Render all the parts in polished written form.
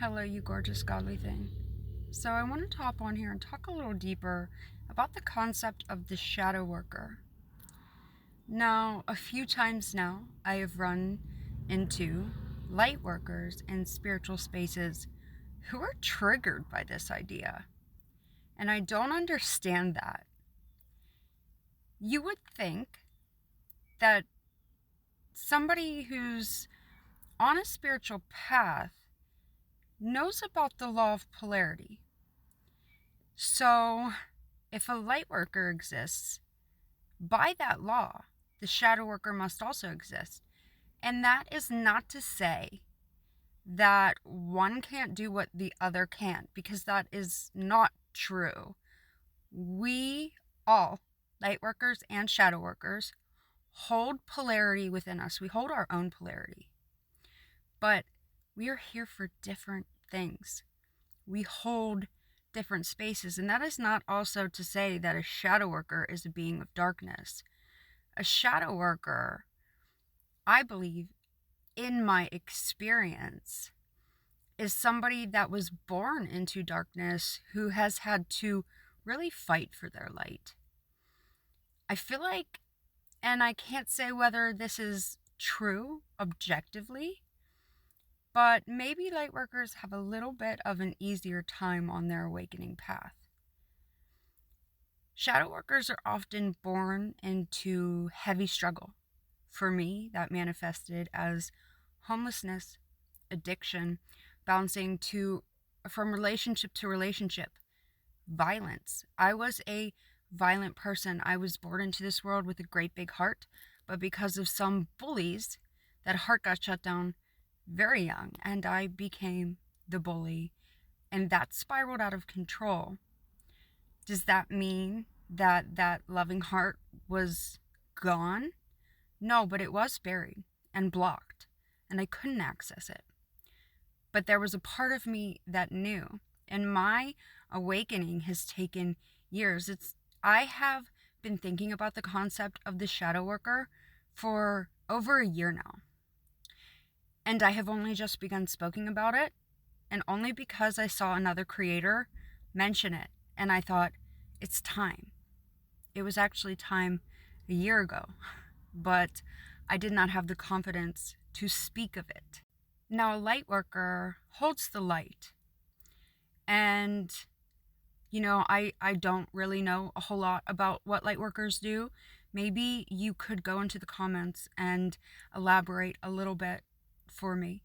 Hello, you gorgeous godly thing. So I wanted to hop on here and talk a little deeper about the concept of the shadow worker. Now, a few times now, I have run into light workers in spiritual spaces who are triggered by this idea. And I don't understand that. You would think that somebody who's on a spiritual path knows about the law of polarity. So, if a light worker exists, by that law, the shadow worker must also exist. And that is not to say that one can't do what the other can't, because that is not true. We all, light workers and shadow workers, hold polarity within us. We hold our own polarity. But we are here for different things. We hold different spaces. And that is not also to say that a shadow worker is a being of darkness. A shadow worker, I believe, in my experience, is somebody that was born into darkness who has had to really fight for their light. I feel like, and I can't say whether this is true objectively, but maybe light workers have a little bit of an easier time on their awakening path. Shadow workers are often born into heavy struggle. For me, that manifested as homelessness, addiction, bouncing from relationship to relationship, violence. I was a violent person. I was born into this world with a great big heart, but because of some bullies, that heart got shut down very young, and I became the bully, and that spiraled out of control. Does that mean that that loving heart was gone? No, but it was buried and blocked, and I couldn't access it. But there was a part of me that knew, and my awakening has taken years. I have been thinking about the concept of the shadow worker for over a year now. And I have only just begun speaking about it, and only because I saw another creator mention it, and I thought, it's time. It was actually time a year ago, but I did not have the confidence to speak of it. Now, a light worker holds the light, and I don't really know a whole lot about what light workers do. Maybe you could go into the comments and elaborate a little bit for me.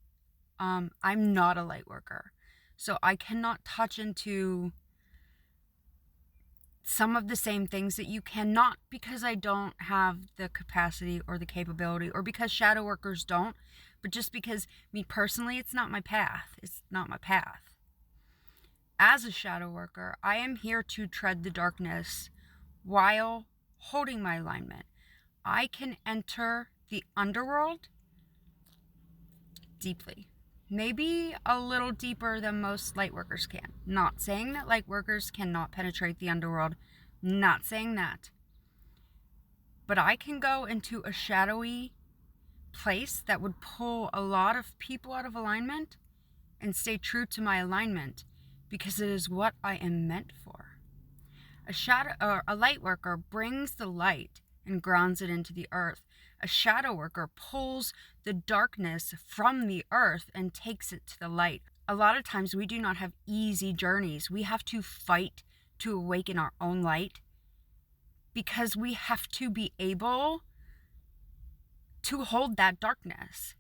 I'm not a light worker, so I cannot touch into some of the same things that you cannot, because I don't have the capacity or the capability, or because shadow workers don't, but just because me personally, it's not my path. It's not my path. As a shadow worker, I am here to tread the darkness while holding my alignment. I can enter the underworld deeply. Maybe a little deeper than most light workers can. Not saying that light workers cannot penetrate the underworld. Not saying that. But I can go into a shadowy place that would pull a lot of people out of alignment and stay true to my alignment, because it is what I am meant for. A light worker brings the light and grounds it into the earth. A shadow worker pulls the darkness from the earth and takes it to the light. A lot of times we do not have easy journeys. We have to fight to awaken our own light, because we have to be able to hold that darkness.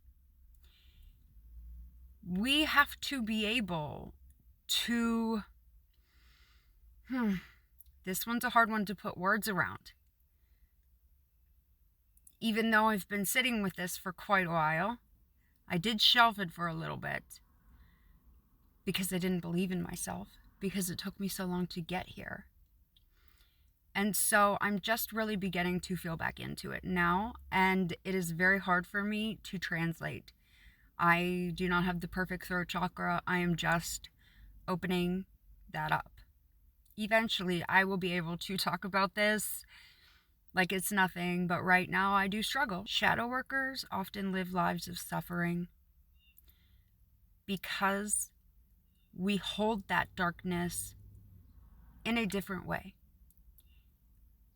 We have to be able to... This one's a hard one to put words around. Even though I've been sitting with this for quite a while, I did shelve it for a little bit because I didn't believe in myself, because it took me so long to get here. And so I'm just really beginning to feel back into it now, and it is very hard for me to translate. I do not have the perfect throat chakra. I am just opening that up. Eventually, I will be able to talk about this like it's nothing, but right now I do struggle. Shadow workers often live lives of suffering because we hold that darkness in a different way.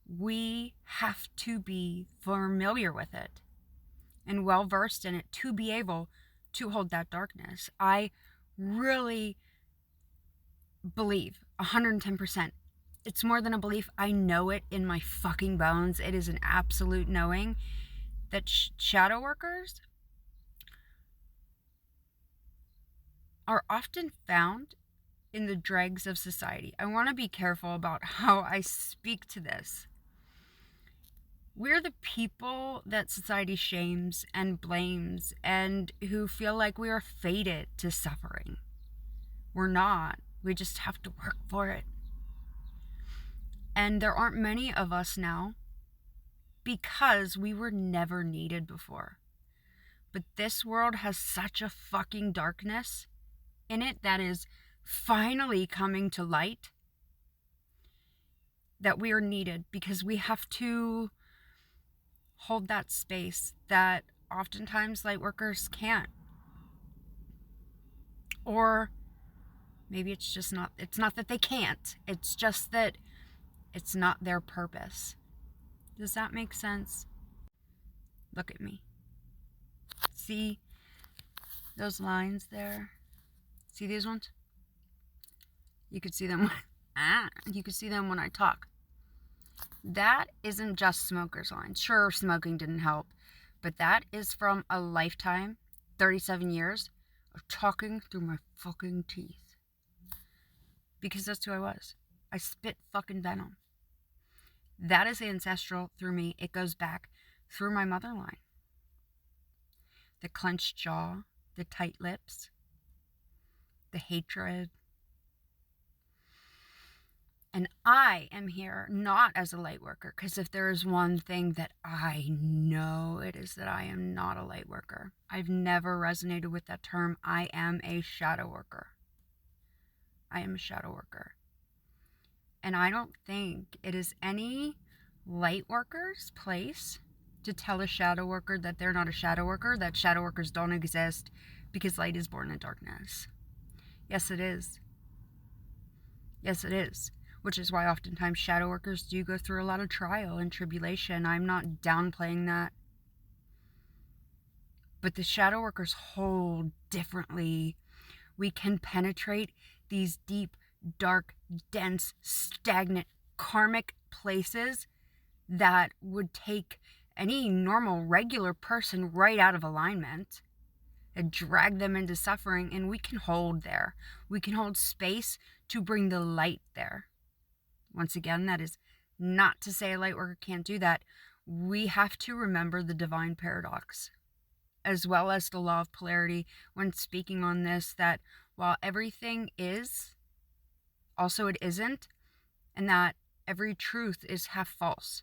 We have to be familiar with it and well versed in it to be able to hold that darkness. I really believe 110%. It's more than a belief. I know it in my fucking bones. It is an absolute knowing that shadow workers are often found in the dregs of society. I want to be careful about how I speak to this. We're the people that society shames and blames and who feel like we are fated to suffering. We're not. We just have to work for it. And there aren't many of us now because we were never needed before. But this world has such a fucking darkness in it that is finally coming to light that we are needed because we have to hold that space that oftentimes light workers can't. Or maybe it's not that they can't, it's just that it's not their purpose. Does that make sense? Look at me. See those lines there? See these ones? You could see them you could see them when I talk. That isn't just smoker's lines. Sure, smoking didn't help, but that is from a lifetime, 37 years, of talking through my fucking teeth. Because that's who I was. I spit fucking venom. That is ancestral through me. It goes back through my mother line. The clenched jaw, the tight lips, the hatred. And I am here not as a light worker, because if there is one thing that I know, it is that I am not a light worker. I've never resonated with that term. I am a shadow worker. I am a shadow worker. And I don't think it is any light worker's place to tell a shadow worker that they're not a shadow worker, that shadow workers don't exist because light is born in darkness. Yes, it is. Yes, it is. Which is why oftentimes shadow workers do go through a lot of trial and tribulation. I'm not downplaying that. But the shadow workers hold differently. We can penetrate these deep, dark, dense, stagnant, karmic places that would take any normal, regular person right out of alignment and drag them into suffering, and we can hold there. We can hold space to bring the light there. Once again, that is not to say a light worker can't do that. We have to remember the divine paradox, as well as the law of polarity when speaking on this, that while everything is, also it isn't, and that every truth is half false.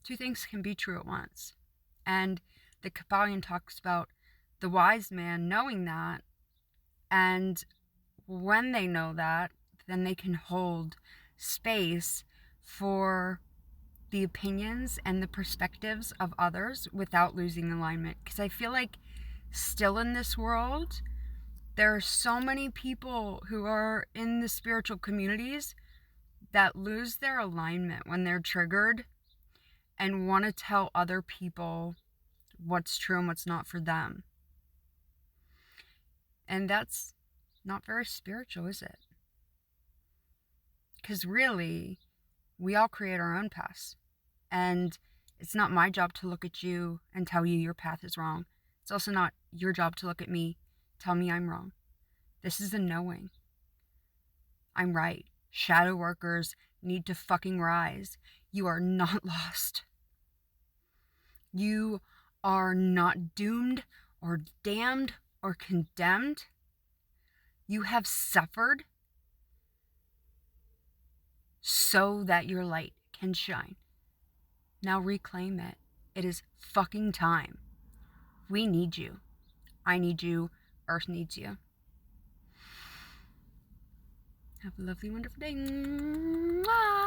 Two things can be true at once. And the Kabbalion talks about the wise man knowing that, and when they know that, then they can hold space for the opinions and the perspectives of others without losing alignment. Because I feel like still in this world, there are so many people who are in the spiritual communities that lose their alignment when they're triggered and want to tell other people what's true and what's not for them. And that's not very spiritual, is it? Because really, we all create our own paths. And it's not my job to look at you and tell you your path is wrong. It's also not your job to look at me, tell me I'm wrong. This is a knowing. I'm right. Shadow workers need to fucking rise. You are not lost. You are not doomed or damned or condemned. You have suffered so that your light can shine. Now reclaim it. It is fucking time. We need you. I need you. Earth needs you. Have a lovely, wonderful day. Mwah!